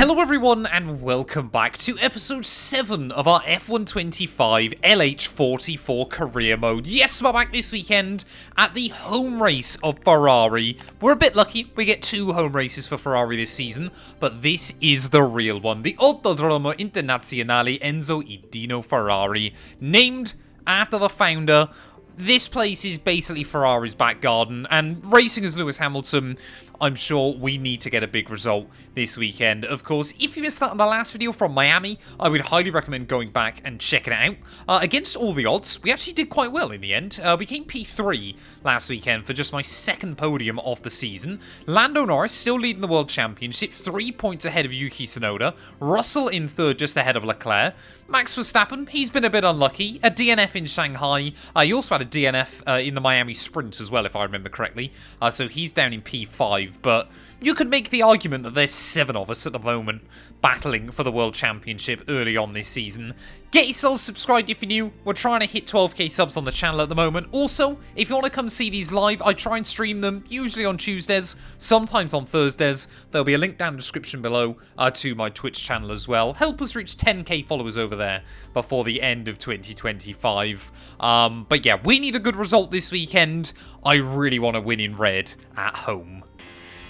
Hello everyone and welcome back to episode 7 of our F125 LH44 career mode. Yes, we're back this weekend at the home race of Ferrari. We're a bit lucky, we get 2 home races for Ferrari this season, but this is the real one. The Autodromo Internazionale Enzo e Dino Ferrari, named after the founder. This place is basically Ferrari's back garden, and racing as Lewis Hamilton, I'm sure we need to get a big result this weekend. Of course, if you missed out on the last video from Miami, I would highly recommend going back and checking it out. Against all the odds, we actually did quite well in the end. We came P3 last weekend for just my second podium of the season. Lando Norris still leading the World Championship, 3 points ahead of Yuki Tsunoda. Russell in third, just ahead of Leclerc. Max Verstappen, he's been a bit unlucky. A DNF in Shanghai. He also had a DNF in the Miami Sprint as well, if I remember correctly. So he's down in P5. But you could make the argument that there's 7 of us at the moment battling for the World Championship early on this season. Get yourself subscribed if you're new. We're trying to hit 12k subs on the channel at the moment. Also, if you want to come see these live, I try and stream them, usually on Tuesdays, sometimes on Thursdays. There'll be a link down in the description below to my Twitch channel as well. Help us reach 10k followers over there before the end of 2025. But yeah, we need a good result this weekend. I really want to win in red at home.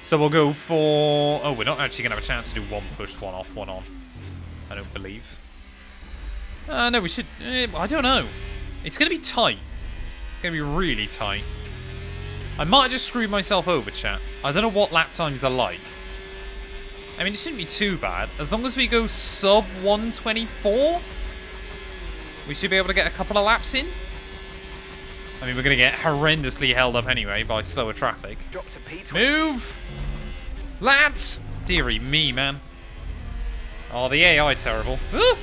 So we'll go for... Oh, we're not actually going to have a chance to do one push, one off, one on. I don't believe. No, we should... I don't know. It's going to be tight. It's going to be really tight. I might have just screwed myself over, chat. I don't know what lap times are like. I mean, it shouldn't be too bad. As long as we go sub 124, we should be able to get a couple of laps in. I mean, we're going to get horrendously held up anyway by slower traffic. Move! Lads! Dearie me, man. Oh, the AI terrible. Oh,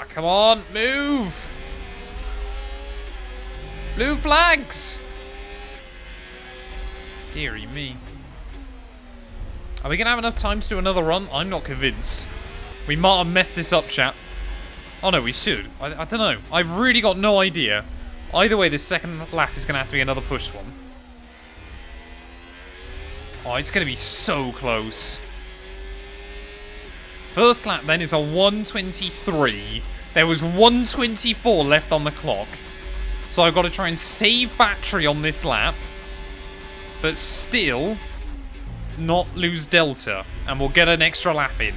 come on, move! Blue flags! Dearie me. Are we going to have enough time to do another run? I'm not convinced. We might have messed this up, chat. Oh no, we should. I don't know. I've really got no idea. Either way, this second lap is going to have to be another push one. Oh, it's going to be so close. First lap then is a 123. There was 124 left on the clock. So I've got to try and save battery on this lap. But still not lose delta. And we'll get an extra lap in.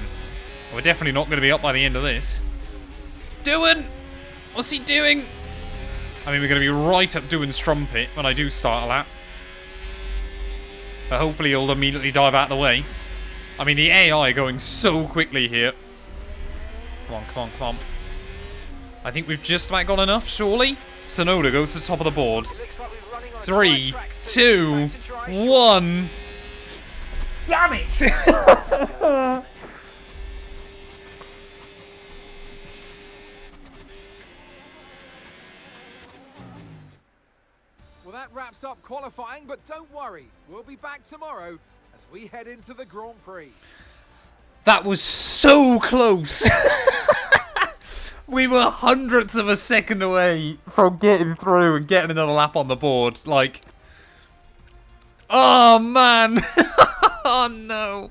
We're definitely not going to be up by the end of this. Doing? What's he doing? I mean, we're going to be right up doing Strumpet when I do start a lap. But hopefully he'll immediately dive out of the way. I mean, the AI going so quickly here. Come on, come on, come on. I think we've just about got enough, surely. Tsunoda goes to the top of the board. 3, 2, 1. Damn it! That wraps up qualifying, but don't worry, we'll be back tomorrow as we head into the Grand Prix. That was so close. We were hundredths of a second away from getting through and getting another lap on the board. Like, oh man. Oh no.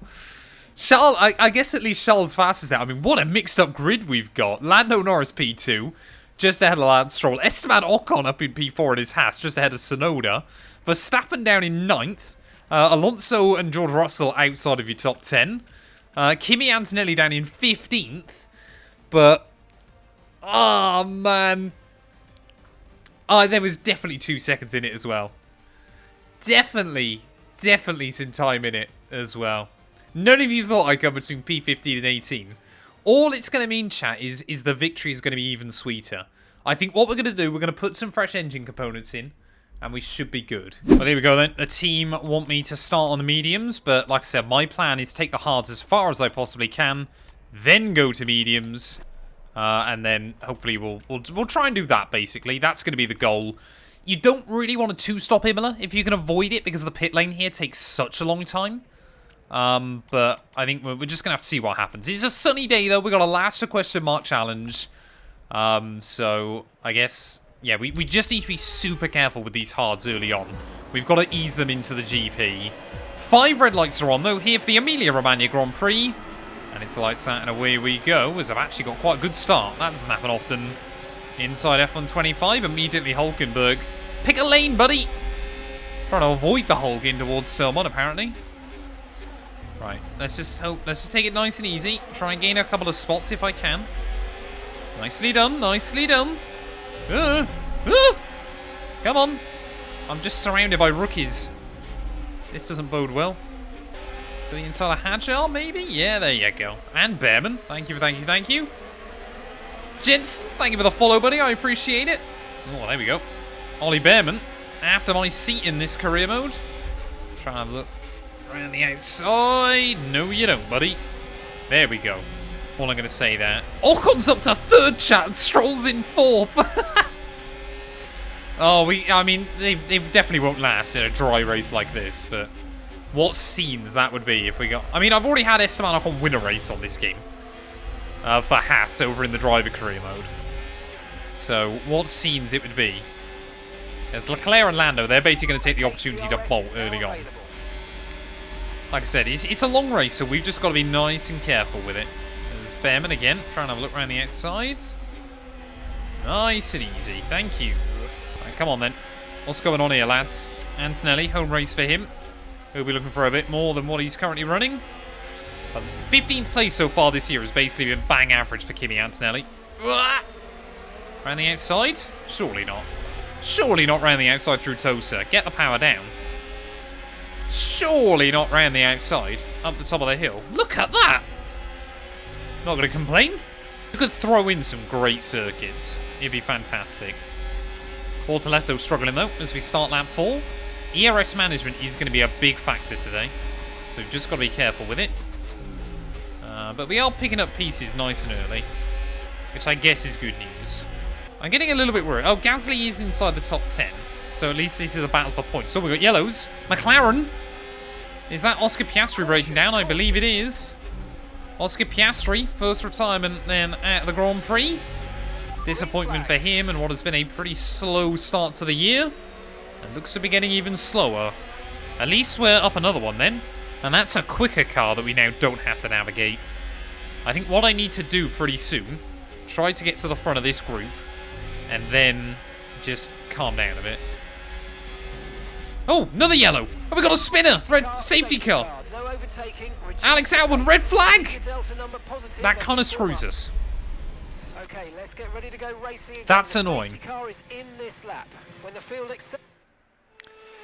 Charles, I guess at least Charles fastest that. I mean, what a mixed up grid we've got. Lando Norris P2. Just ahead of Lance Stroll. Esteban Ocon up in P4 in his Haas, just ahead of Tsunoda. Verstappen down in 9th. Alonso and George Russell outside of your top 10. Kimi Antonelli down in 15th. But, oh man. There was definitely 2 seconds in it as well. Definitely some time in it as well. None of you thought I'd come between P15 and 18. All it's going to mean, chat, is the victory is going to be even sweeter. I think what we're going to do, we're going to put some fresh engine components in, and we should be good. Well, here we go then. The team want me to start on the mediums, but like I said, my plan is take the hards as far as I possibly can, then go to mediums, and then hopefully we'll try and do that, basically. That's going to be the goal. You don't really want to 2-stop Imola if you can avoid it, because the pit lane here takes such a long time. But I think we're just going to have to see what happens. It's a sunny day, though. We've got a last question mark challenge. So I guess, yeah, we just need to be super careful with these hards early on. We've got to ease them into the GP. 5 red lights are on, though, here for the Emilia-Romagna Grand Prix. And it's lights out and away we go, as I've actually got quite a good start. That doesn't happen often. Inside F125, immediately Hulkenberg. Pick a lane, buddy! Trying to avoid the Hulk in towards Sermon, apparently. Right, let's just take it nice and easy. Try and gain a couple of spots if I can. Nicely done, nicely done. Come on. I'm just surrounded by rookies. This doesn't bode well. To the inside of Hadjar, maybe? Yeah, there you go. And Behrman. Thank you, thank you, thank you. Gents, thank you for the follow, buddy. I appreciate it. Oh, there we go. Ollie Behrman. After my seat in this career mode. Try and look around the outside. No, you don't, buddy. There we go. All I'm going to say there. Ocon's up to 3rd, chat, and Stroll's in 4th. Oh, I mean, they definitely won't last in a dry race like this, but what scenes that would be if we got... I mean, I've already had Esteban Ocon win a race on this game. For Haas over in the driver career mode. So, what scenes it would be. There's Leclerc and Lando, they're basically going to take the opportunity to bolt early on. Like I said, it's a long race, so we've just got to be nice and careful with it. There's Behrman again, trying to have a look around the outside. Nice and easy, thank you. Right, come on then. What's going on here, lads? Antonelli, home race for him. He'll be looking for a bit more than what he's currently running. 15th place so far this year has basically been bang average for Kimi Antonelli. Round the outside? Surely not. Surely not round the outside through Tosa. Get the power down. Surely not round the outside. Up the top of the hill. Look at that! Not going to complain. You could throw in some great circuits. It'd be fantastic. Bortoletto struggling though as we start lap 4. ERS management is going to be a big factor today. So we've just got to be careful with it. But we are picking up pieces nice and early. Which I guess is good news. I'm getting a little bit worried. Oh, Gasly is inside the top 10. So at least this is a battle for points. So we've got yellows. McLaren. Is that Oscar Piastri breaking down? I believe it is. Oscar Piastri, first retirement then at the Grand Prix. Disappointment for him and what has been a pretty slow start to the year. And looks to be getting even slower. At least we're up another one then. And that's a quicker car that we now don't have to navigate. I think what I need to do pretty soon, try to get to the front of this group, and then just calm down a bit. Oh, another yellow. Oh, we got a spinner. Red safety car. Alex Albon, red flag. That kind of screws us. Okay, let's get ready to go racing again. That's annoying. Car is in this lap. When the field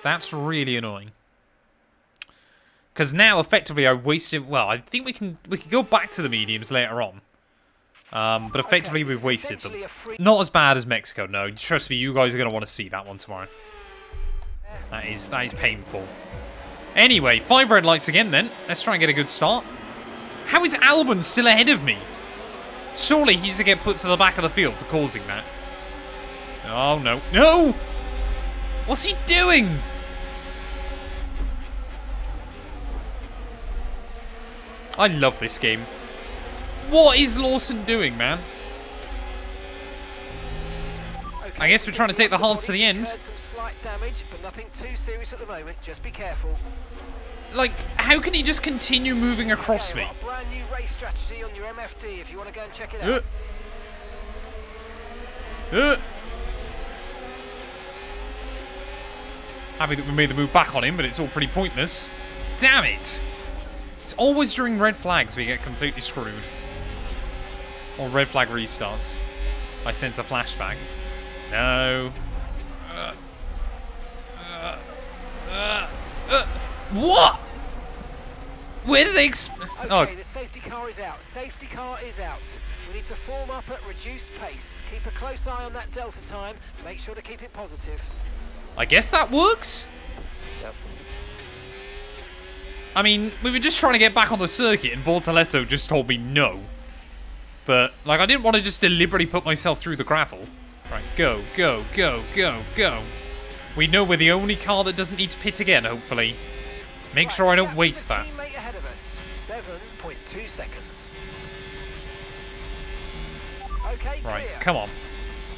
That's really annoying. Because now, effectively, I wasted... Well, I think we can go back to the mediums later on. But effectively, we've wasted them. Not as bad as Mexico, no. Trust me, you guys are going to want to see that one tomorrow. That is painful. Anyway, 5 red lights again then. Let's try and get a good start. How is Albon still ahead of me? Surely he's to get put to the back of the field for causing that. Oh, no. No! What's he doing? I love this game. What is Lawson doing, man? Okay, I guess we're trying to take the hards to the end. Some slight damage, but nothing too serious at the moment. Just be careful. Like, how can he just continue moving across me? Got a brand new race strategy on your MFD if you want to go and check it out. Happy that we made the move back on him, but it's all pretty pointless. Damn it! It's always during red flags we get completely screwed. Or red flag restarts. I sense a flashback. No. What? Where did they Okay, the safety car is out. Safety car is out. We need to form up at reduced pace. Keep a close eye on that delta time. Make sure to keep it positive. I guess that works. Yep. I mean, we were just trying to get back on the circuit and Bortoletto just told me no. But, like, I didn't want to just deliberately put myself through the gravel. Right, go, go, go, go, go. We know we're the only car that doesn't need to pit again, hopefully. Make sure I don't waste that. Teammate ahead of us. 7.2 seconds. Okay, Right, clear. come on.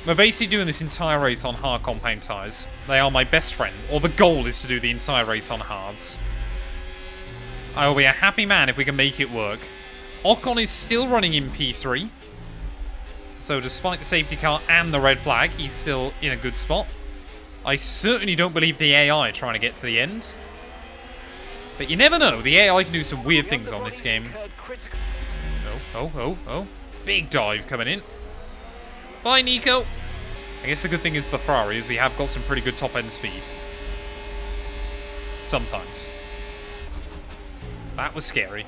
We're basically doing this entire race on hard compound tyres. They are my best friend. Or the goal is to do the entire race on hards. I will be a happy man if we can make it work. Ocon is still running in P3. So despite the safety car and the red flag, he's still in a good spot. I certainly don't believe the AI are trying to get to the end. But you never know. The AI can do some weird things on this game. Oh. Big dive coming in. Bye, Nico. I guess the good thing is the Ferrari is we have got some pretty good top-end speed. Sometimes. That was scary.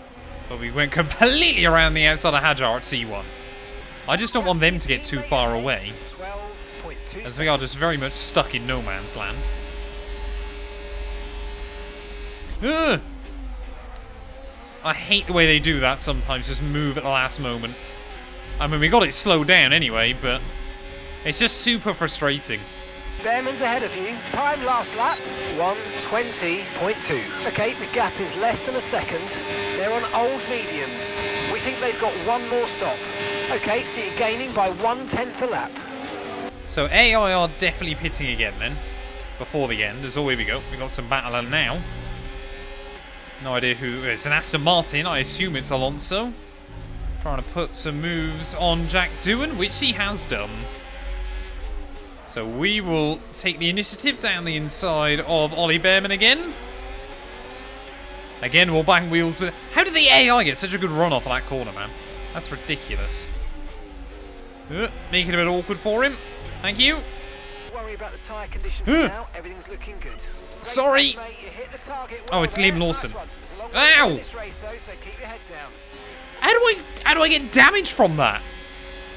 But we went completely around the outside of Hajar at C1. I just don't want them to get too far away, as we are just very much stuck in no man's land. Ugh. I hate the way they do that sometimes, just move at the last moment. I mean, we got it slowed down anyway, but it's just super frustrating. Behrman's ahead of you. Time last lap, 1:20.2. Okay, the gap is less than a second. They're on old mediums. We think they've got one more stop. Okay, so you're gaining by 1/10 a lap. So AI are definitely pitting again then, before the end. As always, we go. We got some battle now. No idea who. It's an Aston Martin. I assume it's Alonso. Trying to put some moves on Jack Doohan, which he has done. So we will take the initiative down the inside of Ollie Behrman again. Again, we'll bang wheels with... How did the AI get such a good run off of that corner, man? That's ridiculous. Making it a bit awkward for him. Thank you. Worry about the tyre conditions now. Everything's looking good. Sorry. Mate, you hit the target Oh, well it's there. Liam Lawson. Nice one. There's a long way to go Ow! in this race, though, so keep your head down. How do I get damage from that?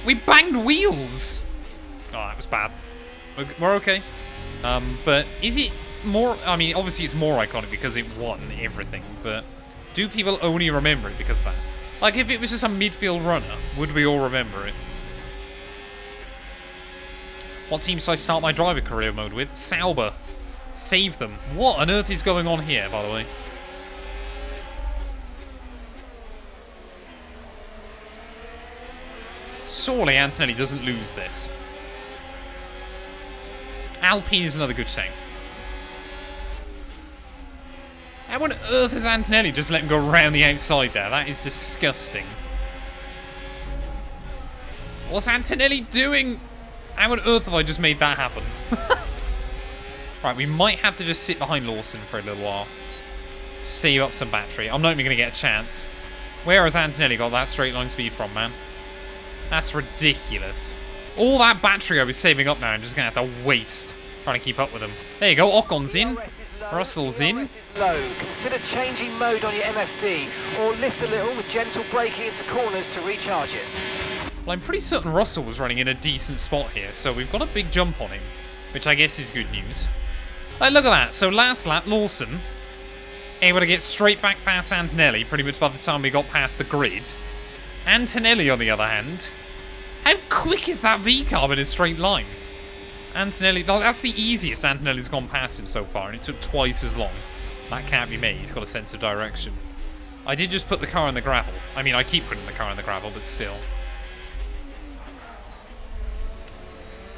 We banged wheels. Oh, that was bad. We're okay. But is it more... I mean, obviously it's more iconic because it won everything, but do people only remember it because of that? Like, if it was just a midfield runner, would we all remember it? What team should I start my driver career mode with? Sauber. Save them. What on earth is going on here, by the way? Surely Antonelli doesn't lose this. Alpine is another good shout. How on earth has Antonelli just let him go around the outside there? That is disgusting. What's Antonelli doing? How on earth have I just made that happen? Right, we might have to just sit behind Lawson for a little while. Save up some battery. I'm not even going to get a chance. Where has Antonelli got that straight line speed from, man? That's ridiculous. All that battery I was saving up now, I'm just going to have to waste trying to keep up with him. There you go, Ocon's in. Russell's in. Low. Consider changing mode on your MFD, or lift a little with gentle braking into corners to recharge it. Well, I'm pretty certain Russell was running in a decent spot here, so we've got a big jump on him, which I guess is good news. Like, look at that. So last lap, Lawson able to get straight back past Antonelli pretty much by the time we got past the grid. Antonelli, on the other hand, how quick is that V-carb in a straight line? Antonelli, that's the easiest Antonelli's gone past him so far, and it took twice as long. That can't be me. He's got a sense of direction. I did just put the car in the gravel. I mean, I keep putting the car in the gravel, but still.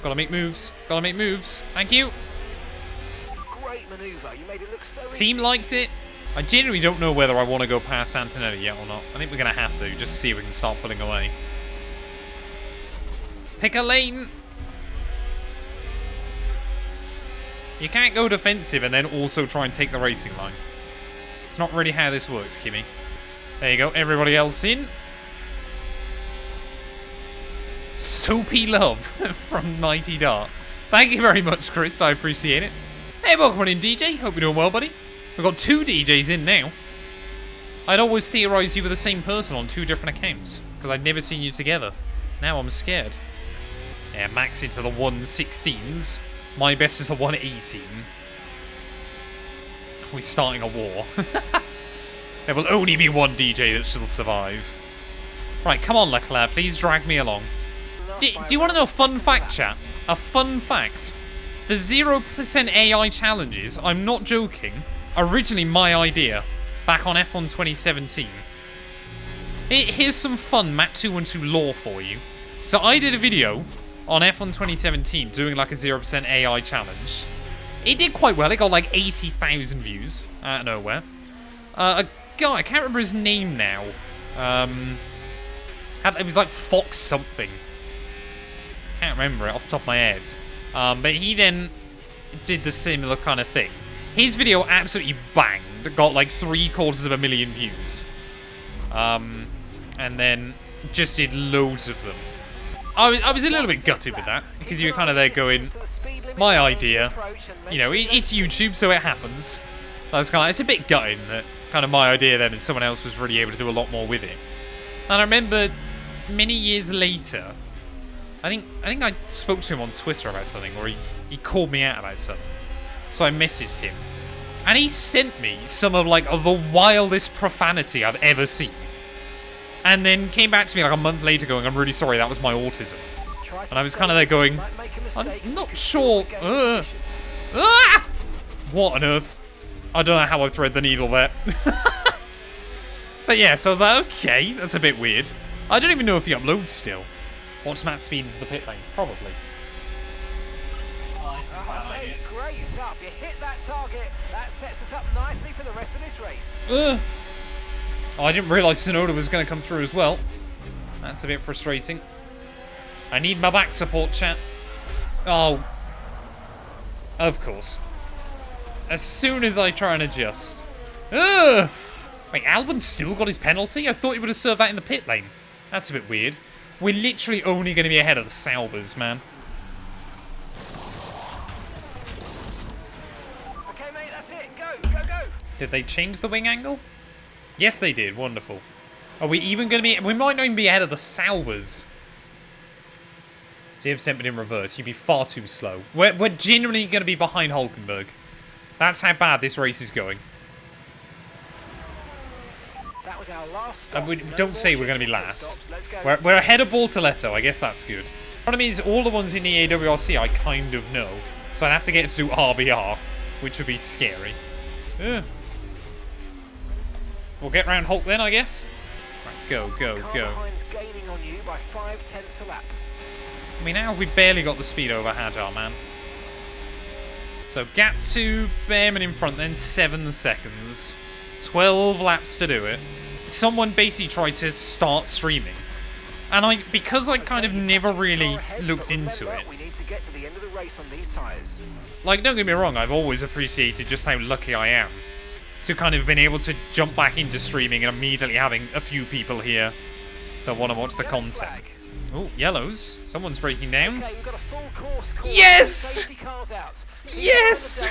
Gotta make moves. Gotta make moves. Thank you. Great manoeuvre. You made it look so easy. Team liked it. I genuinely don't know whether I want to go past Antonelli yet or not. I think we're going to have to, just to see if we can start pulling away. Pick a lane. You can't go defensive and then also try and take the racing line. It's not really how this works, Kimmy. There you go, everybody else in. Soapy love from Mighty Dart. Thank you very much, Chris. I appreciate it. Hey, welcome on in, DJ. Hope you're doing well, buddy. We've got 2 DJs in now. I'd always theorised you were the same person on 2 different accounts, because I'd never seen you together. Now I'm scared. Yeah, max into the 116s. My best is a 118. We're starting a war. There will only be one DJ that shall survive. Right, come on, Leclerc. Please drag me along. Do you want to know a fun fact, chat? A fun fact. The 0% AI challenges, I'm not joking, originally my idea, back on F1 2017. Here's some fun Matt212 lore for you. So I did a video on F1 2017 doing like a 0% AI challenge. It did quite well, it got like 80,000 views out of nowhere. A guy. I can't remember his name now. It was like Fox something. Can't remember it off the top of my head. But he then did the similar kind of thing. His video absolutely banged. Got like 750,000 views. And then just did loads of them. I was a little bit gutted with that, because you were kind of there going, my idea, you know, it's YouTube, so it happens. It's a bit gutting that kind of my idea then, and someone else was really able to do a lot more with it. And I remember many years later, I think I spoke to him on Twitter about something, or he called me out about something. So I messaged him, and he sent me some of like the wildest profanity I've ever seen. And then came back to me like a month later going, I'm really sorry, that was my autism. And I was kind of there going, I'm not sure. What on earth? I don't know how I thread the needle there. But yeah, so I was like, okay, that's a bit weird. I don't even know if he uploads still. What's Matt speed into the pit lane? Probably. Okay, great stuff. You hit that target. That sets us up nicely for the rest of this race. Oh, I didn't realise Tsunoda was going to come through as well. That's a bit frustrating. I need my back support, chat. Oh. Of course. As soon as I try and adjust. Ugh! Wait, Albon's still got his penalty? I thought he would have served that in the pit lane. That's a bit weird. We're literally only going to be ahead of the Saubers, man. Okay, mate, that's it. Go, go, go. Did they change the wing angle? Yes, they did. Wonderful. Are we even going to be... We might not even be ahead of the Saubers. 0% but in reverse. You'd be far too slow. We're genuinely going to be behind Hulkenberg. That's how bad this race is going. That was our last stop. We don't say we're going to be last. We're ahead of Bortoletto. I guess that's good. The problem is, all the ones in the AWRC I kind of know. So I'd have to get to do RBR, which would be scary. Ugh. We'll get round Hulk then, I guess. Right, go, go, go. Gaining on you by 5/10 a lap. I mean, now we've barely got the speed over Hadjar, man. So gap 2, Behrman in front, then 7 seconds. 12 laps to do it. Someone basically tried to start streaming. And because I kind of never really looked into it. We need to get to the end of the race on these tires. Like, don't get me wrong, I've always appreciated just how lucky I am to kind of been able to jump back into streaming and immediately having a few people here that want to watch the content. Oh, yellows. Someone's breaking down. Okay, we've got a full course. Yes! Safety cars out. Yes!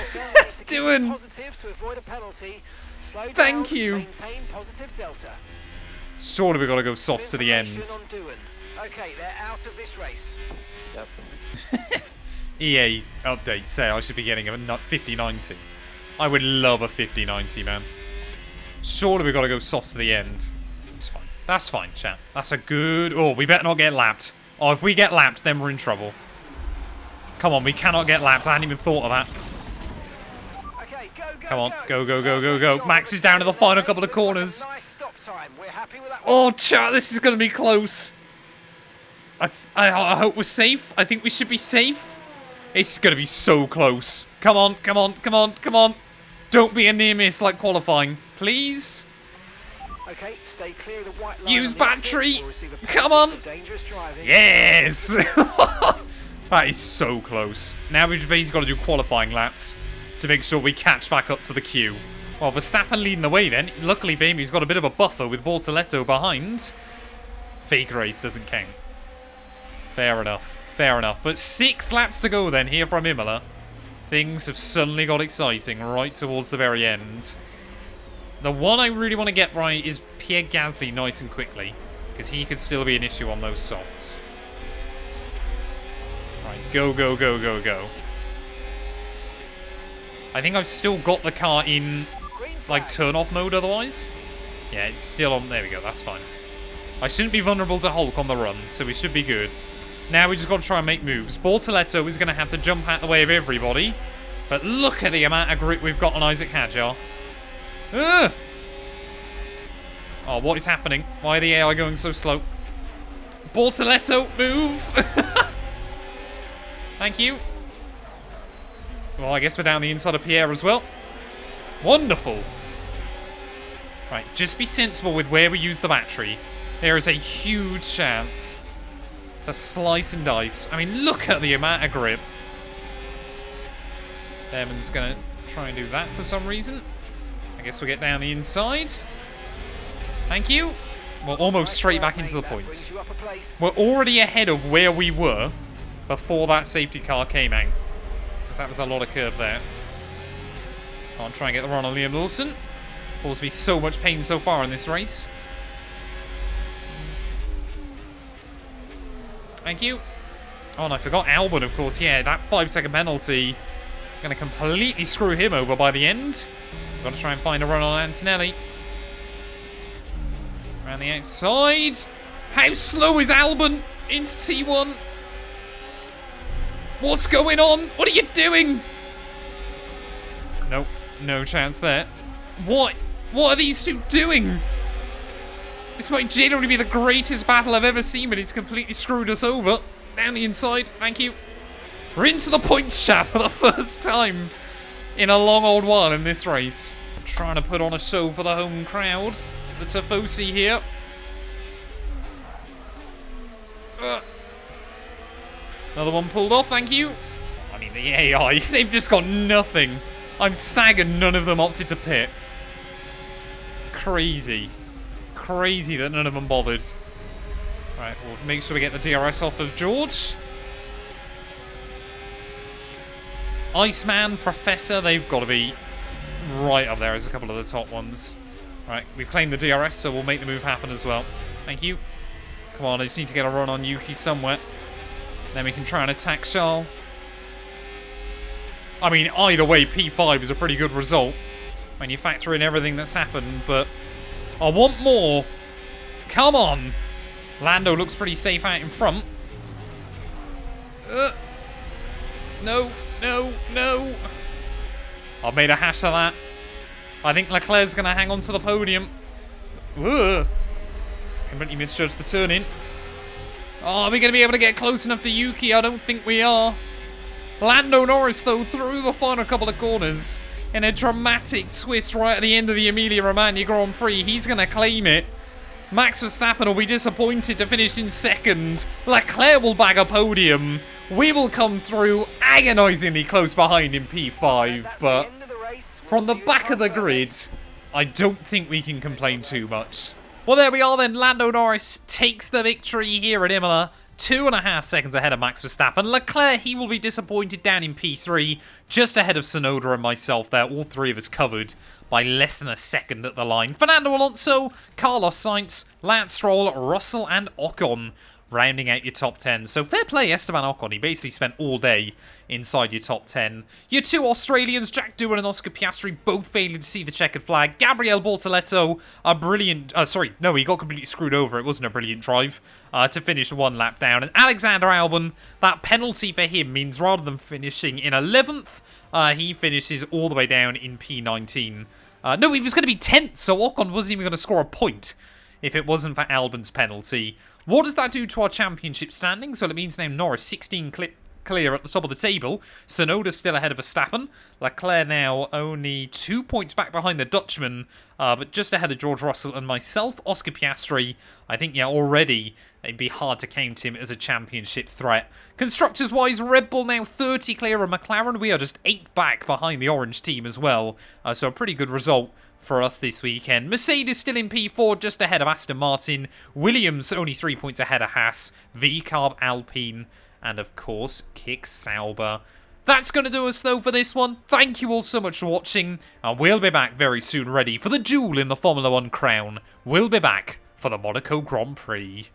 Doing. Positive to avoid a penalty. Slow down, Thank you. Maintain positive delta. Surely we've got to go softs to the end. Okay, they're out of this race. Yep. EA update say I should be getting a 50-90. I would love a 50-90, man. Surely we've got to go softs to the end. It's fine. That's fine, chat. That's a good... Oh, we better not get lapped. Oh, if we get lapped, then we're in trouble. Come on, we cannot get lapped. I hadn't even thought of that. Okay, go, go, Come on, go, go, go, go, go. Max is down to the final couple of corners. Nice stop time. We're happy with that one. Oh, chat, this is going to be close. I hope we're safe. I think we should be safe. It's going to be so close. Come on, come on, come on, come on. Don't be a near miss like qualifying. Please. Okay, stay clear of the white line. Use on the battery. exit. We'll receive a Come penalty on. for dangerous driving. Yes. That is so close. Now we've basically got to do qualifying laps to make sure we catch back up to the queue. Well, Verstappen leading the way then. Luckily for him, he's got a bit of a buffer with Bortoletto behind. Fake race doesn't count. Fair enough. Fair enough. But 6 laps to go then here from Imola. Things have suddenly got exciting right towards the very end. The one I really want to get right is Pierre Gasly nice and quickly, because he could still be an issue on those softs. Right, go, go, go, go, go. I think I've still got the car in, like, turn-off mode otherwise. Yeah, it's still on. There we go, that's fine. I shouldn't be vulnerable to Hulk on the run, so we should be good. Now we just got to try and make moves. Bortoletto is going to have to jump out the way of everybody. But look at the amount of grip we've got on Isaac Hadjar. Ugh! Oh, what is happening? Why are the AI going so slow? Bortoletto, move! Thank you. Well, I guess we're down the inside of Pierre as well. Wonderful. Right, just be sensible with where we use the battery. There is a huge chance to slice and dice. I mean, look at the amount of grip. Evan's going to try and do that for some reason. I guess we'll get down the inside. Thank you. We're almost straight back into the points. We're already ahead of where we were before that safety car came out. That was a lot of curb there. I'll try and get the run on Liam Lawson. Caused me so much pain so far in this race. Thank you. Oh, and I forgot Albon, of course. Yeah, that 5-second penalty. Going to completely screw him over by the end. Got to try and find a run on Antonelli. Around the outside. How slow is Albon into T1? What's going on? What are you doing? Nope, no chance there. What are these two doing? This might generally be the greatest battle I've ever seen, but it's completely screwed us over. Down the inside, thank you. We're into the points chat for the first time in a long old while in this race. Trying to put on a show for the home crowd. The Tifosi here. Another one pulled off, thank you. I mean, the AI, they've just got nothing. I'm staggered none of them opted to pit. Crazy. Crazy that none of them bothered. Right, we'll make sure we get the DRS off of George. Iceman, Professor, they've got to be right up there as a couple of the top ones. Right, we've claimed the DRS, so we'll make the move happen as well. Thank you. Come on, I just need to get a run on Yuki somewhere. Then we can try and attack Charles. I mean, either way, P5 is a pretty good result when you factor in everything that's happened, but I want more. Come on. Lando looks pretty safe out in front. No, no, no. I've made a hash of that. I think Leclerc's going to hang on to the podium. Completely misjudged the turn-in. Oh, are we going to be able to get close enough to Yuki? I don't think we are. Lando Norris, though, through the final couple of corners in a dramatic twist right at the end of the Emilia-Romagna Grand Prix. He's going to claim it. Max Verstappen will be disappointed to finish in second. Leclerc will bag a podium. We will come through agonisingly close behind in P5, but from the back of the grid, I don't think we can complain too much. Well, there we are then. Lando Norris takes the victory here at Imola. 2.5 seconds ahead of Max Verstappen. Leclerc, he will be disappointed down in P3, just ahead of Tsunoda and myself there. All three of us covered by less than a second at the line. Fernando Alonso, Carlos Sainz, Lance Stroll, Russell and Ocon rounding out your top 10. So fair play Esteban Ocon. He basically spent all day inside your top 10. Your two Australians, Jack Doohan and Oscar Piastri, both failing to see the checkered flag. Gabriel Bortoleto, a brilliant... he got completely screwed over. It wasn't a brilliant drive to finish one lap down. And Alexander Albon, that penalty for him means rather than finishing in 11th, he finishes all the way down in P19. No, he was going to be 10th, so Ocon wasn't even going to score a point if it wasn't for Albon's penalty. What does that do to our championship standings? Well, it means now Norris 16 clear at the top of the table. Tsunoda still ahead of Verstappen. Leclerc now only 2 points back behind the Dutchman, but just ahead of George Russell and myself. Oscar Piastri, I think, already it'd be hard to count him as a championship threat. Constructors-wise, Red Bull now 30 clear of McLaren. We are just 8 back behind the orange team as well, so a pretty good result for us this weekend. Mercedes still in P4, just ahead of Aston Martin. Williams only 3 points ahead of Haas. VCarb, Alpine, and of course, Kick Sauber. That's going to do us, though, for this one. Thank you all so much for watching, and we'll be back very soon ready for the duel in the Formula 1 crown. We'll be back for the Monaco Grand Prix.